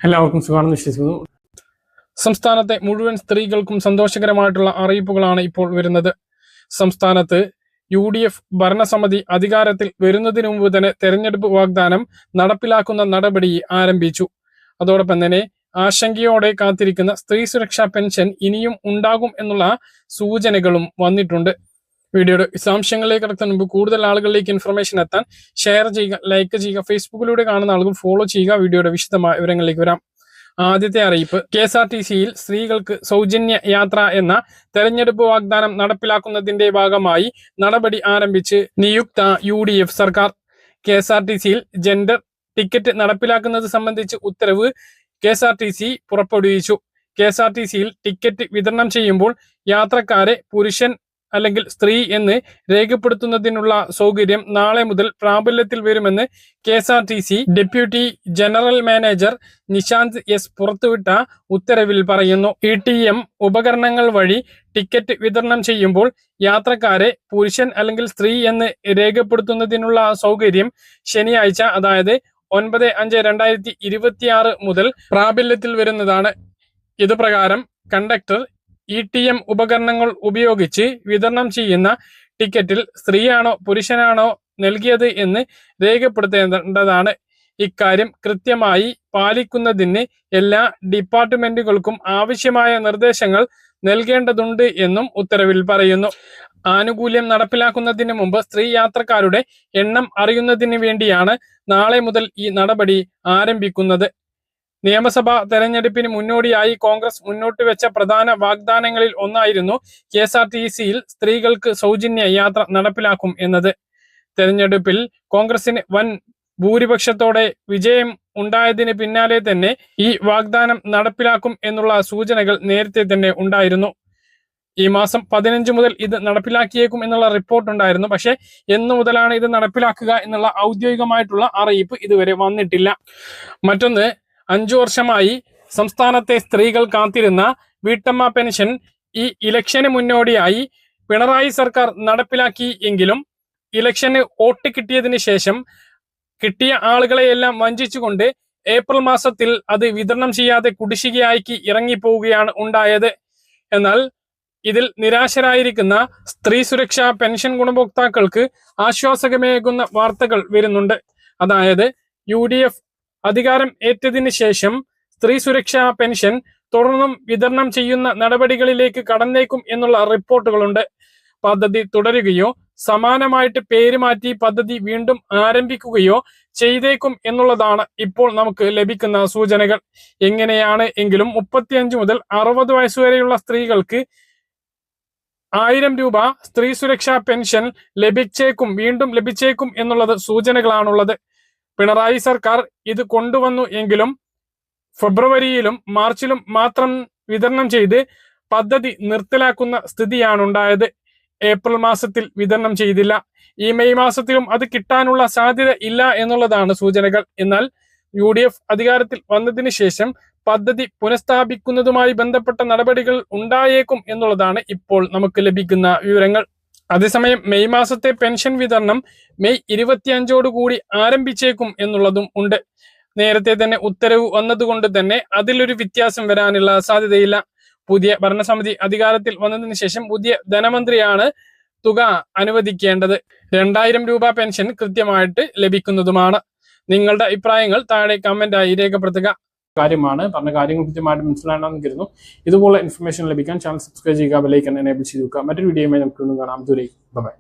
എല്ലാവർക്കും സുഖമാണെന്ന് വിശ്വസിക്കുന്നു. സംസ്ഥാനത്തെ മുഴുവൻ സ്ത്രീകൾക്കും സന്തോഷകരമായിട്ടുള്ള അറിയിപ്പുകളാണ് ഇപ്പോൾ വരുന്നത്. സംസ്ഥാനത്ത് UDF ഭരണസമിതി അധികാരത്തിൽ വരുന്നതിന് മുമ്പ് തന്നെ തെരഞ്ഞെടുപ്പ് വാഗ്ദാനം നടപ്പിലാക്കുന്ന നടപടി ആരംഭിച്ചു. അതോടൊപ്പം തന്നെ ആശങ്കയോടെ കാത്തിരിക്കുന്ന സ്ത്രീ സുരക്ഷാ പെൻഷൻ ഇനിയും ഉണ്ടാകും എന്നുള്ള സൂചനകളും വന്നിട്ടുണ്ട്. വീഡിയോയുടെ വിശദാംശങ്ങളിലേക്ക് കടക്കുന്നതിന് മുമ്പ് കൂടുതൽ ആളുകളിലേക്ക് ഇൻഫർമേഷൻ എത്താൻ ഷെയർ ചെയ്യുക, ലൈക്ക് ചെയ്യുക. ഫേസ്ബുക്കിലൂടെ കാണുന്ന ആളുകൾ ഫോളോ ചെയ്യുക. വീഡിയോയുടെ വിശദമായ വിവരങ്ങളിലേക്ക് വരാം. ആദ്യത്തെ അറിയിപ്പ്, KSRTCയിൽ സ്ത്രീകൾക്ക് സൗജന്യ യാത്ര എന്ന തെരഞ്ഞെടുപ്പ് വാഗ്ദാനം നടപ്പിലാക്കുന്നതിന്റെ ഭാഗമായി നടപടി ആരംഭിച്ച് നിയുക്ത UDF സർക്കാർ. KSRTCയിൽ ജെൻഡർ ടിക്കറ്റ് നടപ്പിലാക്കുന്നത് സംബന്ധിച്ച് ഉത്തരവ് KSRTC പുറപ്പെടുവിച്ചു. KSRTCയിൽ ടിക്കറ്റ് വിതരണം ചെയ്യുമ്പോൾ യാത്രക്കാരെ പുരുഷൻ അല്ലെങ്കിൽ സ്ത്രീ എന്ന് രേഖപ്പെടുത്തുന്നതിനുള്ള സൗകര്യം നാളെ മുതൽ പ്രാബല്യത്തിൽ വരുമെന്ന് KSRTC deputy general manager Nishanth S പുറത്തുവിട്ട ഉത്തരവിൽ പറയുന്നു. ATM ഉപകരണങ്ങൾ വഴി ടിക്കറ്റ് വിതരണം ചെയ്യുമ്പോൾ യാത്രക്കാരെ പുരുഷൻ അല്ലെങ്കിൽ സ്ത്രീ എന്ന് രേഖപ്പെടുത്തുന്നതിനുള്ള സൗകര്യം ശനിയാഴ്ച, അതായത് 9/5/2026 മുതൽ പ്രാബല്യത്തിൽ വരുന്നതാണ്. ഇത് പ്രകാരം കണ്ടക്ടർ ATM ഉപകരണങ്ങൾ ഉപയോഗിച്ച് വിതരണം ചെയ്യുന്ന ടിക്കറ്റിൽ സ്ത്രീയാണോ പുരുഷനാണോ നൽകിയത് എന്ന് രേഖപ്പെടുത്തേണ്ടതാണ്. ഇക്കാര്യം കൃത്യമായി പാലിക്കുന്നതിന് എല്ലാ ഡിപ്പാർട്ട്മെന്റുകൾക്കും ആവശ്യമായ നിർദ്ദേശങ്ങൾ നൽകേണ്ടതുണ്ട് എന്നും ഉത്തരവിൽ പറയുന്നു. ആനുകൂല്യം നടപ്പിലാക്കുന്നതിന് മുമ്പ് സ്ത്രീ യാത്രക്കാരുടെ എണ്ണം അറിയുന്നതിന് വേണ്ടിയാണ് നാളെ മുതൽ ഈ നടപടി ആരംഭിക്കുന്നത്. നിയമസഭാ തെരഞ്ഞെടുപ്പിന് മുന്നോടിയായി കോൺഗ്രസ് മുന്നോട്ട് വെച്ച പ്രധാന വാഗ്ദാനങ്ങളിൽ ഒന്നായിരുന്നു KSRTCയിൽ സ്ത്രീകൾക്ക് സൗജന്യ യാത്ര നടപ്പിലാക്കും എന്നത്. തെരഞ്ഞെടുപ്പിൽ കോൺഗ്രസിന് വൻ ഭൂരിപക്ഷത്തോടെ വിജയം ഉണ്ടായതിന് പിന്നാലെ തന്നെ ഈ വാഗ്ദാനം നടപ്പിലാക്കും എന്നുള്ള സൂചനകൾ നേരത്തെ തന്നെ ഉണ്ടായിരുന്നു. ഈ മാസം 15 മുതൽ ഇത് നടപ്പിലാക്കിയേക്കും എന്നുള്ള റിപ്പോർട്ട് ഉണ്ടായിരുന്നു. പക്ഷേ എന്ന് മുതലാണ് ഇത് നടപ്പിലാക്കുക എന്നുള്ള ഔദ്യോഗികമായിട്ടുള്ള അറിയിപ്പ് ഇതുവരെ വന്നിട്ടില്ല. മറ്റൊന്ന്, 5 വർഷമായി സംസ്ഥാനത്തെ സ്ത്രീകൾ കാത്തിരുന്ന വീട്ടമ്മ പെൻഷൻ ഈ ഇലക്ഷന് മുന്നോടിയായി പിണറായി സർക്കാർ നടപ്പിലാക്കി. എങ്കിലും ഇലക്ഷന് വോട്ട് കിട്ടിയതിന് ശേഷം കിട്ടിയ ആളുകളെയെല്ലാം വഞ്ചിച്ചുകൊണ്ട് ഏപ്രിൽ മാസത്തിൽ അത് വിതരണം ചെയ്യാതെ കുടിശ്ശികയാക്കി ഇറങ്ങിപ്പോവുകയാണ് ഉണ്ടായത്. എന്നാൽ ഇതിൽ നിരാശരായിരിക്കുന്ന സ്ത്രീ സുരക്ഷാ പെൻഷൻ ഗുണഭോക്താക്കൾക്ക് ആശ്വാസകമേകുന്ന വാർത്തകൾ വരുന്നുണ്ട്. അതായത് UDF അധികാരം ഏറ്റതിന് ശേഷം സ്ത്രീ സുരക്ഷാ പെൻഷൻ തുടർന്നും വിതരണം ചെയ്യുന്ന നടപടികളിലേക്ക് കടന്നേക്കും എന്നുള്ള റിപ്പോർട്ടുകളുണ്ട്. പദ്ധതി തുടരുകയോ സമാനമായിട്ട് പേര് മാറ്റി പദ്ധതി വീണ്ടും ആരംഭിക്കുകയോ ചെയ്തേക്കും എന്നുള്ളതാണ് ഇപ്പോൾ നമുക്ക് ലഭിക്കുന്ന സൂചനകൾ. എങ്ങനെയാണ് എങ്കിലും 35 മുതൽ 60 വയസ്സുവരെയുള്ള സ്ത്രീകൾക്ക് 1000 രൂപ സ്ത്രീ സുരക്ഷാ പെൻഷൻ വീണ്ടും ലഭിച്ചേക്കും എന്നുള്ളത് സൂചനകളാണുള്ളത്. പിണറായി സർക്കാർ ഇത് കൊണ്ടുവന്നു എങ്കിലും ഫെബ്രുവരിയിലും മാർച്ചിലും മാത്രം വിതരണം ചെയ്ത് പദ്ധതി നിർത്തലാക്കുന്ന സ്ഥിതിയാണുണ്ടായത്. ഏപ്രിൽ മാസത്തിൽ വിതരണം ചെയ്തില്ല. ഈ മെയ് മാസത്തിലും അത് കിട്ടാനുള്ള സാധ്യത ഇല്ല എന്നുള്ളതാണ് സൂചനകൾ. എന്നാൽ UDF അധികാരത്തിൽ വന്നതിന് ശേഷം പദ്ധതി പുനഃസ്ഥാപിക്കുന്നതുമായി ബന്ധപ്പെട്ട നടപടികൾ ഉണ്ടായേക്കും എന്നുള്ളതാണ് ഇപ്പോൾ നമുക്ക് ലഭിക്കുന്ന വിവരങ്ങൾ. അതേസമയം മെയ് മാസത്തെ പെൻഷൻ വിതരണം മെയ് 25 ആരംഭിച്ചേക്കും എന്നുള്ളതും ഉണ്ട്. നേരത്തെ തന്നെ ഉത്തരവ് വന്നതുകൊണ്ട് തന്നെ അതിലൊരു വ്യത്യാസം വരാനുള്ള സാധ്യതയില്ല. പുതിയ ഭരണസമിതി അധികാരത്തിൽ വന്നതിന് ശേഷം പുതിയ ധനമന്ത്രിയാണ് തുക അനുവദിക്കേണ്ടത്. 2000 രൂപ പെൻഷൻ കൃത്യമായിട്ട് ലഭിക്കുന്നതുമാണ്. നിങ്ങളുടെ അഭിപ്രായങ്ങൾ താഴെ കമന്റായി രേഖപ്പെടുത്തുക. പറഞ്ഞ കാര്യങ്ങൾ കൃത്യമായിട്ട് മനസ്സിലാണെന്ന് കരുതുന്നു. ഇതുപോലെ ഇൻഫർമേഷൻ ലഭിക്കാൻ ചാനൽ സബ്സ്ക്രൈബ് ചെയ്യുക, ബെൽ ഐക്കൺ എനേബിൾ ചെയ്ത് വെക്കുക. മറ്റൊരു വീഡിയോയുമായി നമുക്ക് കാണാം. ദൂരേക്ക് ബൈ.